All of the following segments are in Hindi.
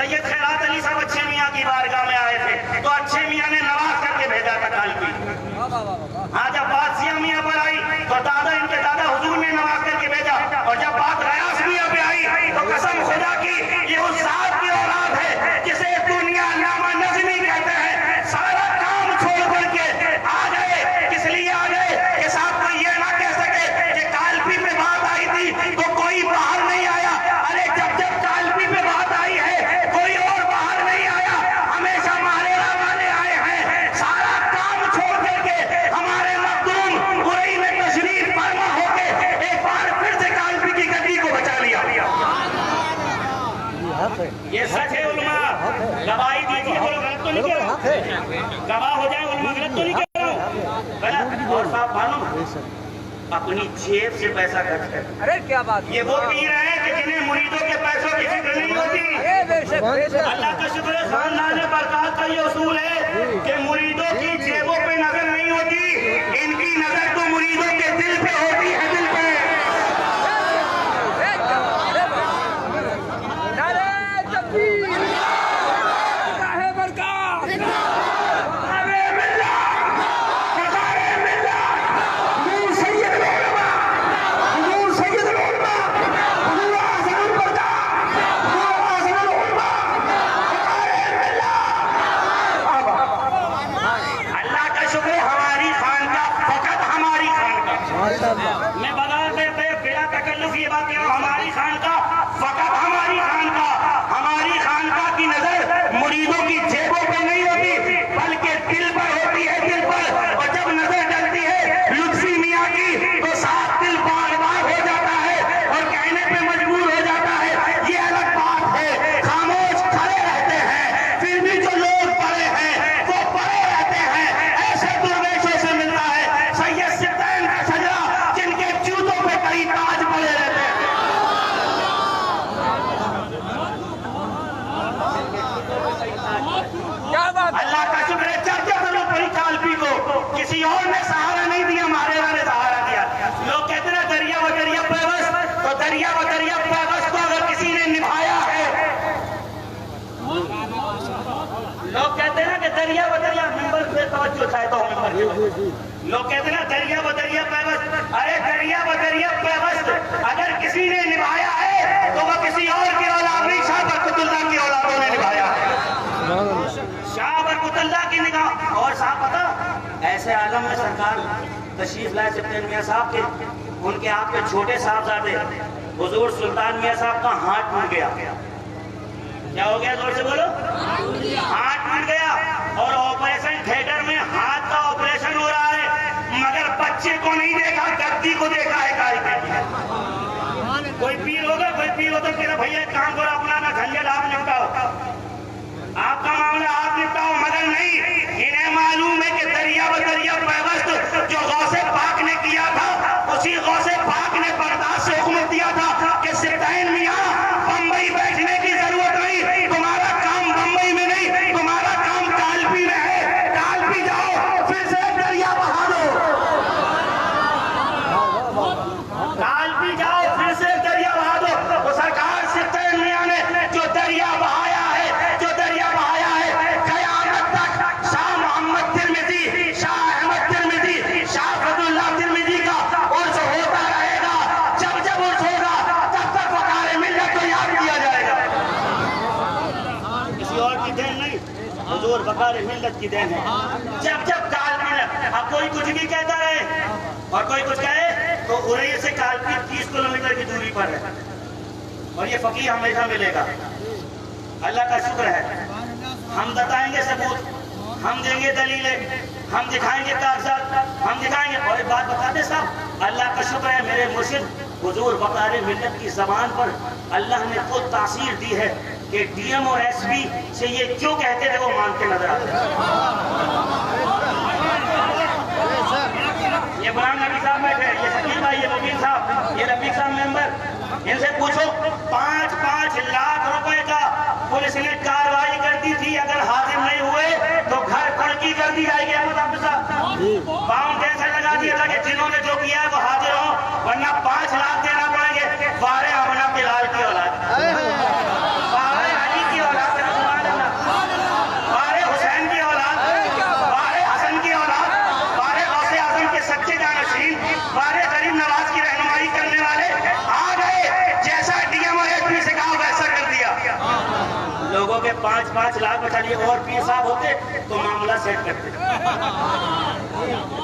सैयद खैरात अली साहब अच्छे मियाँ की बारगाह में आए थे, तो अच्छे मियाँ ने नवाज करके भेजा था कालपी। हाँ, जब बात सिया मियाँ पर आई तो दादा, इनके दादा हुजूर ने नवाज करके भेजा, और जब बात गयास मियाँ पे आई तो कसम खुदा की ये उस साहब की औलाद है जिसे दुनिया नामा नजमी कहते हैं। सारा काम छोड़ करके आ गए, किस लिए आ गए कि साहब को ये ना कह सके कि कालपी पे बात आई थी तो कोई बाहर नहीं आया। अरे जब जब कालपी पे बात आई है कोई और बाहर नहीं आया, हमेशा मालेरा वाले आए हैं। सारा काम छोड़ करके हमारे मखदूम उरई में तशरीफ फरमा होके एक बार फिर से कालपी की गद्दी को बचा लिया। ये सच है उलमा, गवाही दीजिए, बोलो गलत तो नहीं कह रहा हूं, गवाह हो जाए उलमा, गलत तो नहीं कह रहा हूं, गलत। और साहब मालूम अपनी जेब से पैसा खर्च कर, अरे क्या बात, ये वो पी रहे हैं कि जिन्हें मुरीदों के पैसों की फिक्र नहीं होती। अल्लाह का शुक्र है, खानदान बरकत का ये उसूल है कि मुरीदों की जेबों पे नजर नहीं होती, इनकी नजर तो मुरीदों के दिल पे होती है, दिल पे। मैं बता बिना तकल्लुफ ये बात कह रहा हूं, हमारी खानका फकत हमारी खानका, हमारी खानका की नजर मुरीदों की जेबों पे नहीं होती बल्कि दिल पर होती है, दिल पर। और जब नजर डलती है लुत्फी मियाँ की तो साफ दिल बार बार हो जाता है और कहने पे मजबूर हो जाता है। ये अलग बात है, खामोश खड़े रहते हैं, फिर भी जो लोग पड़े हैं वो पड़े रहते हैं। ऐसे दुर्वेशों से मिलता है सैयद सिद्दीन का शजरा जिनके जूतों पे कई ताज पड़े रहते हैं। क्या बात, अल्लाह का शुक्र है, चर्चा करो पड़ी कालपी को, किसी और ने सहारा नहीं दिया, मारेरा ने सहारा दिया। लोग कहते ना दरिया व दरिया पैवस्त, तो दरिया व दरिया पैवस्त को अगर किसी ने निभाया है, लोग कहते ना कि दरिया व दरिया मेंबर पे तवज्जो चाहता हूं, मेंबर लोग कहते ना दरिया व दरिया पैवस्त। अरे दरिया व दरिया पैवस्त अगर किसी ने निभाया है तो वह किसी और की औलाद नहीं, शाह बरकतुल्लाह की औलादों ने निभाया है, शाह बरकतुल्लाह की निगाह। और साहब पता ऐसे आलम में सरकार तशरीफ लाए सिद्दीन मियाँ साहब के, उनके आपके छोटे साहबजादे हुजूर सुल्तान मियाँ साहब का हाथ टूट गया। क्या हो गया, जोर से बोलो, हाथ टूट गया। और ऑपरेशन थिएटर में हाथ का ऑपरेशन हो रहा है, मगर बच्चे को नहीं देखा, गद्दी को देखा है कोई पीर होगा, कोई पीर होता मेरा भैया एक काम करो, अपना ना झंझट आप निपटाओ, आपका मामला आप निपटाओ। मगर नहीं, इन्हें मालूम है कि दरिया व दरिया पैवस्त जो गौसे पाक ने किया था, उसी गौसे पाक ने बर्दाश्त से हुक्म दिया था कि सिद्दीन मियाँ बम्बई बैठने की जरूरत नहीं, तुम्हारा काम बम्बई में नहीं, तुम्हारा काम कालपी में है। कालपी जाओ, फिर से दरिया बहा दो, कालपी जाओ, फिर से दरिया बहा दो। तो सरकार सिद्दीन मियाँ ने जो दरिया बहाया है, जो दरिया बहाया है, कयामत तक शाह मोहम्मद तिरमिजी, शाह अहमद तिरमिजी, शाह फदुल्लाह तिरमिजी का उर्स होता रहेगा। जब जब उर्स होगा तब तक वकारे मिल्लत को याद किया जाएगा। किसी और की देन नहीं, हुजूर वकारे मिल्लत की देन है। जब जब कालपी, अब कोई कुछ भी कहता रहे और कोई कुछ कहे तो उरई से कालपी 30 किलोमीटर की दूरी पर है और ये फकीह हमेशा मिलेगा। अल्लाह का शुक्र है, हम बताएंगे सबूत, हम देंगे दलीलें, हम दिखाएंगे कागजात, हम दिखाएंगे। और एक बात बता दे साहब, अल्लाह का शुक्र है मेरे मुर्शिद हुजूर वकारे मिल्लत की जबान पर अल्लाह ने खुद तासीर दी है कि डीएम और एसपी से ये क्यों कहते थे वो मानते नजर आते हैं। ये गुलाम नबी साहब बैठे, ये शकील भाई, ये मुबीन साहब, ये रफीक साहब मेंबर, इनसे पूछो 5-5 लाख रुपए का पुलिस ने कार्रवाई कर दी थी, अगर हाजिर नहीं हुए तो घर फड़की कर दी जाएगी। अहमद साहब फाउंडेशन लगा दिया था कि जिन्होंने जो किया है वो हाजिर हो, वरना 5 लाख देना पड़ेंगे। वारे अमना बिलाल की औलाद, वारे अली की औलाद कहोगे 5-5 लाख बचा लिए और पीर साहब होते तो मामला सेट करते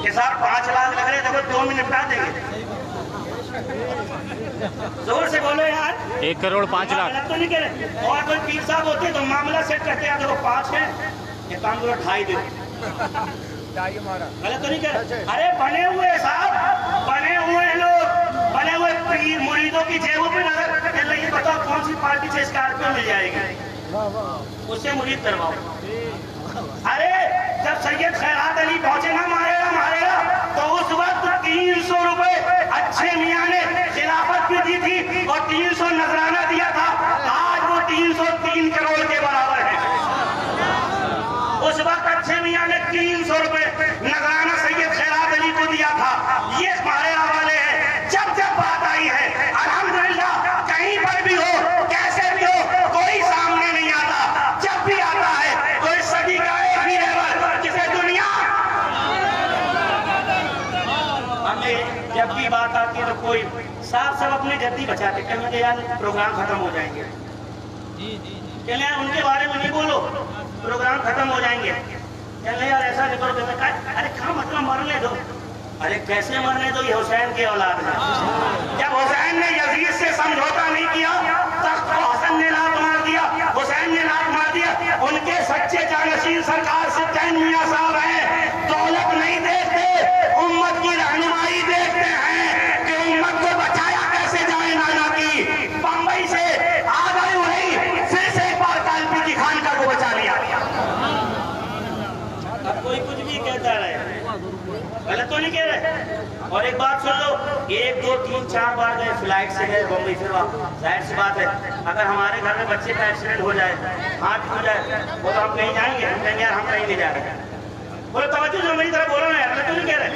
कि साहब 5 लाख लग रहे देखो 2 मिनट निपटा देंगे। जोर से बोलो यार, 1 करोड़ 5 लाख तो नहीं कह रहे। और कोई पीर साहब होते तो मामला सेट करते हैं, देखो 5 है ये काम करो 2.5 दो, गलत तो नहीं कह रहे। अरे बने हुए साहब, बने हुए लोग, बने हुए पीर मुरीदों की जेबों पे नजर चल रही है। बताओ कौन सी पार्टी से स्कॉर्पियो मिल जाएगी, उससे मुरीद करवाओ। अरे जब सैयद खैरात अली पहुंचे ना मारेगा तो उस वक्त 300 रुपए अच्छे मियाँ ने खिलाफत भी दी थी और 300 नजराना दिया था। आज वो 303 करोड़ के बराबर है। उस वक्त अच्छे मियाँ ने 300 रुपए नजराना सैयद खैरात अली को दिया था। ये मारेगा वाले हैं। जब जब बात आई है अल्हम्दुलिल्लाह, कहीं पर भी हो कैसे भी हो कोई सामने नहीं आता। जब भी आता है तो इस सदी का एक ही लेवल जिसे दुनिया, हमें जब भी बात आती है तो कोई साफ सब अपने जद्दी बचाते कहते यार प्रोग्राम खत्म हो जाएंगे, कहने उनके बारे में नहीं बोलो प्रोग्राम खत्म हो जाएंगे। कहने यार ऐसा नहीं करो, अरे कहाँ मतलब मरने दो। अरे कैसे मरने दो, ये हुसैन की औलाद है। जब हुसैन ने यजीद से समझौता नहीं किया तख्त को हसन ने लात मार दिया, हुसैन ने लात मार दिया। उनके सच्चे जानशीन सरकार से चैन मियां साहब हैं। दौलत नहीं देखते, उम्मत की रहनुमाई देखते हैं कि उम्मत को बचाया कैसे जाए। नाना की बंबई से आ गए वही फिर से एक बार कालपी की खानका को बचा लिया। अब कोई कुछ भी कहता रहे, गलत तो नहीं कह रहे। और एक बात सुन लो, 1 2 3 4 बार गए, फ्लाइट से गए बम्बई, फिर वापस। जाहिर सी बात है अगर हमारे घर में बच्चे का एक्सीडेंट हो जाए, हाथ टूट जाए, वो तो हम कहीं जाएंगे, हम कहेंगे यार हम कहीं नहीं जा रहे। बोलो तवज्जो जो मेरी तरफ बोलो ना यार, गलत तो नहीं कह रहे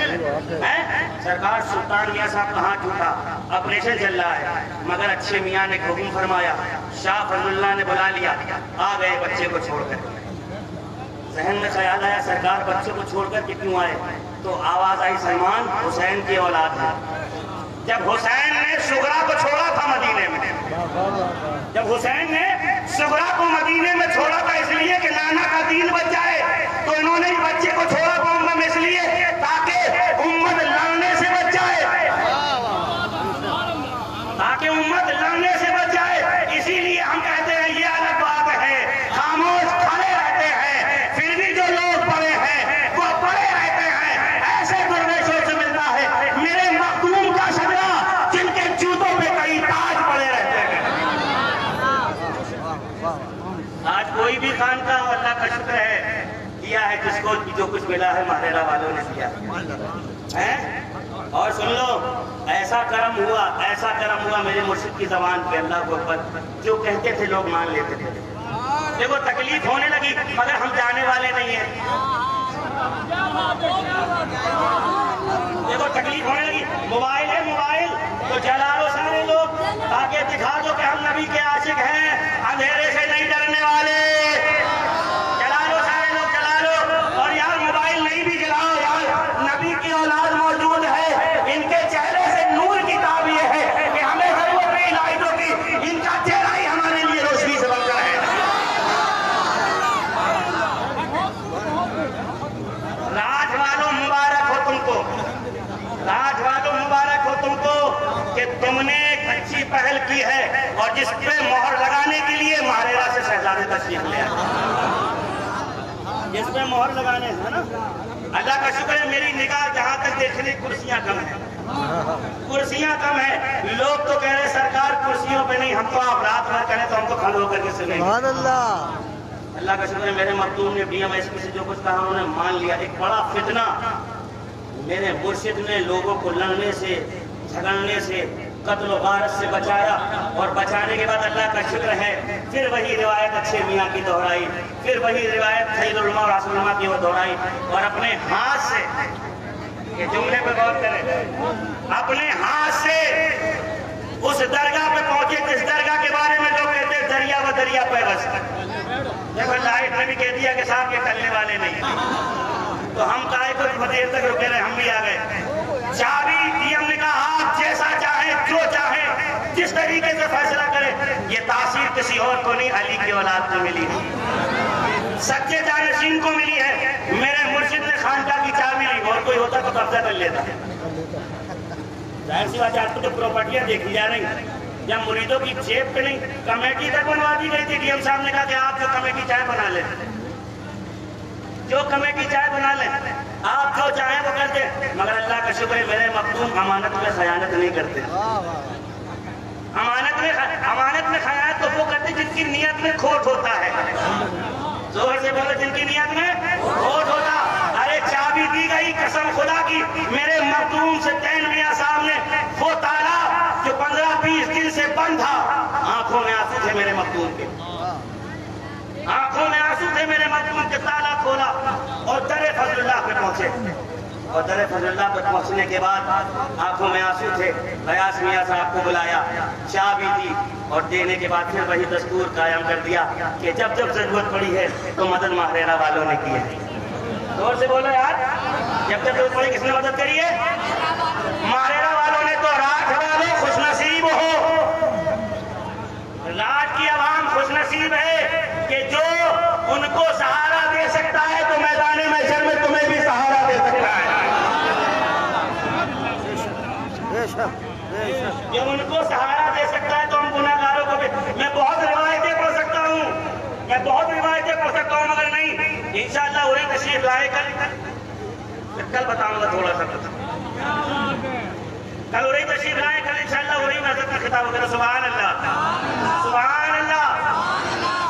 हैं। सरकार सुल्तान मियां साहब का हाथ टूटा, ऑपरेशन चल रहा है, मगर अच्छे मियां ने हुक्म फरमाया, शाह फजलुल्लाह ने बुला लिया, आ गए बच्चे को छोड़कर। जहन में ख्याल आया सरकार बच्चों को छोड़कर के क्यों आए, तो आवाज आई सलमान हुसैन की औलाद है। जब हुसैन ने सुगरा को छोड़ा था मदीने में, जब हुसैन ने सुगरा को मदीने में छोड़ा था इसलिए कि नाना का दीन बच जाए, तो इन्होंने इस बच्चे को छोड़ा बम्बई में इसलिए ताकि उम्मत लड़ने से बच जाए, ताकि उम्मत लड़ने से बच जाए। इसीलिए हम कहते हैं ये अलग बात है, खामोश खड़े रहते हैं, फिर भी जो लोग पड़े हैं वो पड़े रहते हैं। ऐसे दुर्वेशों से मिलता है मेरे मखदूम का शजरा, जिनके जूतों पे कई ताज पड़े रहते हैं। आज कोई भी खान का अल्लाह का शुक्र है किया है, जिसको जो कुछ मिला है मारेरा वालों ने दिया है। और सुन लो, ऐसा करम हुआ मेरे मुर्शिद की जबान पे, अल्लाह को अकबर, जो कहते थे लोग मान लेते थे। देखो तकलीफ होने लगी मगर हम जाने वाले नहीं है। देखो तकलीफ होने लगी, मोबाइल है मोबाइल तो जला लो सारे लोग, ताकि दिखा दो कि हम नबी के आशिक हैं, अंधेरे से नहीं डरने वाले। जला लो सारे लोग, जला लो। और यार मोबाइल नहीं भी जलाओ यार, नबी की औलाद मौजूद है, इनके चेहरे से नूर की ताबीर है कि हमें जरूरत नहीं लाइटों की, इनका चेहरा ही हमारे लिए रोशनी से बनकर है। राज वालों मुबारक हो तुमको, राज वालों मुबारक हो तुमको कि तुमने एक अच्छी पहल की है और जिस पे मोहर लगाने के लिए मारेरा से शहजादे तशरीफ ले आए, जिस पे मोहर लगाने है ना। अल्लाह का शुक्र है मेरी निगाह जहाँ तक देख रही कुर्सियाँ कम है, कुर्सियाँ कम है। लोग तो कह रहे सरकार कुर्सियों पे नहीं, हम तो आप रात भर करें तो हमको खड़े होकर के सुने। अल्लाह का शुक्र है मेरे मखदूम ने BMSP से जो कुछ कहा उन्होंने मान लिया। एक बड़ा फितना मेरे मुर्शिद ने लोगों को लड़ने से, झगड़ने से, कत्ल गारत से बचाया। और बचाने के बाद अल्लाह का शुक्र है फिर वही रिवायत अच्छे मियाँ की दोहराई, फिर वही रिवायत सैयदुल उलमा और आसिल उलमा की वो दोहराई। और अपने हाथ से, ये जुमले पे गौर करें, अपने हाथ से उस दरगाह पे पहुंचे जिस दरगाह के बारे में लोग कहते हैं दरिया व दरिया पे बस। देखो लाइट ने भी कह दिया कि साहब ये टलने वाले नहीं, तो हम काहे को देर तक रुके रहे, हम भी आ गए। चाबी DM ने कहा आप जैसा चाहे जो चाहे जिस तरीके से फैसला करें, ये तासीर किसी और को नहीं, अली की औलाद को मिली है, सच्चे जानशीन को मिली है। मेरे मुर्शिद ने खानका की चाबी ली, और कोई होता तो कब्जा कर लेता। जाहिर सी बात है, आपको तो प्रॉपर्टियां देखी जा रही, जब मुरीदों की जेब पे नहीं, कमेटी तक बनवा दी गई थी। डीएम साहब ने कहा कि आप जो कमेटी चाहे बना ले, जो कमेटी चाहे बना ले, आप जो चाहे वो कर दे, मगर अल्लाह का शुक्र है मेरे मखदूम अमानत में खयानत नहीं करते। अमानत में खयानत तो वो करते जिनकी नियत में खोट होता है। जोर से बोलो, जिनकी नियत में खोट होता। अरे चाबी दी गई, कसम खुदा की, मेरे मखदूम से तैन मियां साहब ने वो ताला जो 15-20 दिन से बंद था, आंखों में आंसू थे मेरे मखदूम के, आंखों में आंसू थे मेरे मखदूम के, ताला खोला और दरे फजलुल्लाह पे पहुंचे। और दरे फजलुल्लाह पे पहुंचने के बाद आंखों में आंसू थे। गयास मियां साहब को बुलाया, चाबी दी और देने के बाद फिर वही दस्तूर कायम कर दिया कि जब जब जरूरत पड़ी है तो मदद माहरेरा वालों ने की है। जोर से बोलो यार, जब जब जरूरत पड़ी किसने मदद करी है? माहरेरा वालों ने। तो राठ वालों खुशनसीब हो, राठ की आवाम खुशनसीब है कि जो उनको सहारा दे सकता है तो मैदान महशर में तुम्हें भी सहारा दे सकता है। जो उनको सहारा दे सकता है तो हम गुनाहगारों को भी। मैं बहुत रिवायतें पढ़ सकता हूँ, मैं बहुत रिवायतें पढ़ सकता हूँ, मगर नहीं, इंशाअल्लाह वही तशरीफ लाए कल बताऊंगा थोड़ा सा कुछ। कल वही तशरीफ लाए, कल इंशाअल्लाह वही नजर का खिताब वगैरह। सुभान अल्लाह, सुभान अल्लाह।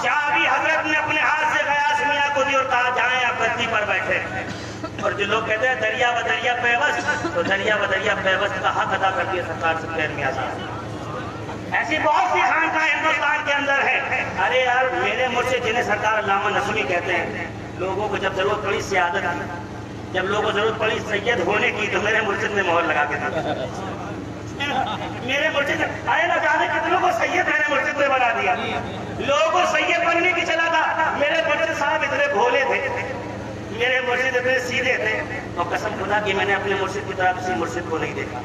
चाबी हजरत ने अपने हाथ से गयास मियां को दी और कहा जाएं आप गद्दी पर बैठे। और जो लोग कहते हैं दरिया बदरिया पेवस, तो दरिया बदरिया पेवस का हक अदा कर दिया सरकार से तैन मियां साहब। ऐसी बहुत सी खानकाह हिंदुस्तान के अंदर है। अरे यार, मेरे मुर्शिद जिन्हें सरकार अल्लामा नस्वी कहते हैं, लोगों को जब जरूरत पड़ी सियादत की, जब लोगों को जरूरत पड़ी सैयद होने की, तो मेरे मुर्शिद ने मोहर लगा के दी। मेरे मुर्शिद आए ना जाने कितनों को सैयद मेरे मुर्शिद ने बना दिया। लोगों को सैयद बनने की चला था। मेरे मुर्शिद साहब इतने भोले थे, मेरे मुर्शिद इतने सीधे थे, और कसम खुदा की मैंने अपने मुर्शिद की तरह किसी मुर्शिद को नहीं देखा।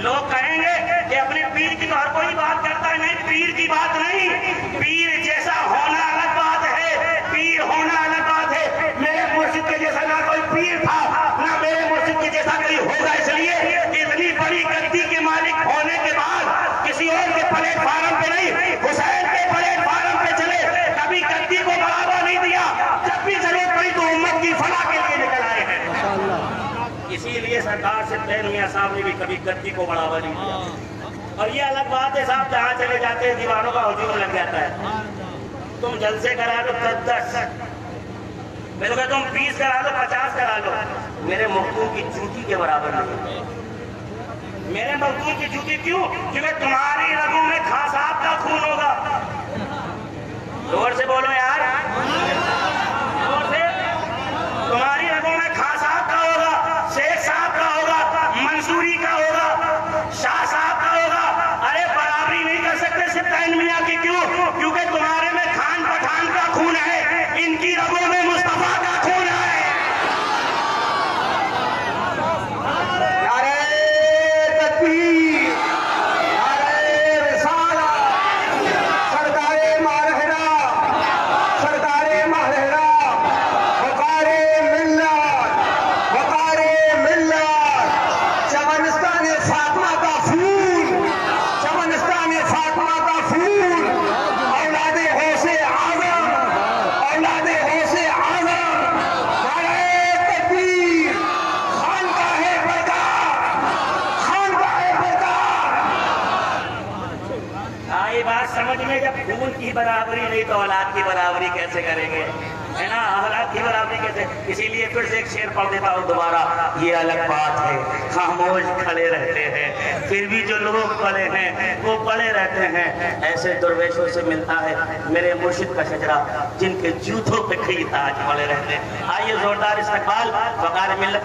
लोग कहेंगे कि अपने पीर की तो हर कोई बात करता है, नहीं, पीर की बात नहीं, पीर जैसा होना अलग बात है, पीर होना अलग बात है। मेरे मुर्शिद के जैसा ना कोई पीर था, ना मेरे मुर्शिद के जैसा कोई होगा। इसलिए इतनी बड़ी गद्दी के मालिक होने के बाद किसी और के प्लेटफार्म पे नहीं, हुसैन के प्लेटफार्म पे चले, कभी गद्दी को बढ़ावा नहीं दिया। जब भी जरूरत पड़ी तो उम्मत की फलाह के लिए निकल आए हैं। इसीलिए सरकार से तैन मियां साहब ने भी कभी गद्दी को बढ़ावा नहीं दिया। और ये अलग बात है साहब, जहाँ चले जाते हैं दीवारों का हुजूम लग जाता है। तुम जलसे करा लो 10-10, मैं तो कहता हूँ 20 करा लो, 50 करा लो, मेरे मखदूम की जूती के बराबर नहीं। मेरे मखदूम की जूती क्यों? क्योंकि तुम्हारी रगों में खां साहब का खून होगा। जोर से बोलो यार, जोर से। तुम्हारी रगों में खां साहब का होगा, शेख साहब का होगा, मंसूरी का होगा, शाह साहब का होगा। अरे बराबरी नहीं कर सकते सिर्फ तैन मियां की। क्यों? क्योंकि तुम्हारे में खान पठान का खून है, इनकी रगों में मुस्तफा का खून है। समझ में जब खून की बराबरी नहीं तो औलाद की बराबरी कैसे करेंगे, है ना? औलाद की बराबरी कैसे? इसीलिए फिर से एक शेर पढ़ देता हूँ दोबारा। ये अलग बात है, खामोश खड़े रहते हैं, फिर भी जो लोग पड़े हैं वो पड़े रहते हैं। ऐसे दुर्वेशों से मिलता है मेरे मुर्शिद का शजरा, जिनके जूतों पे कई ताज पड़े रहते हैं। आइए जोरदार इस्तकबाल वकार मिल्लत।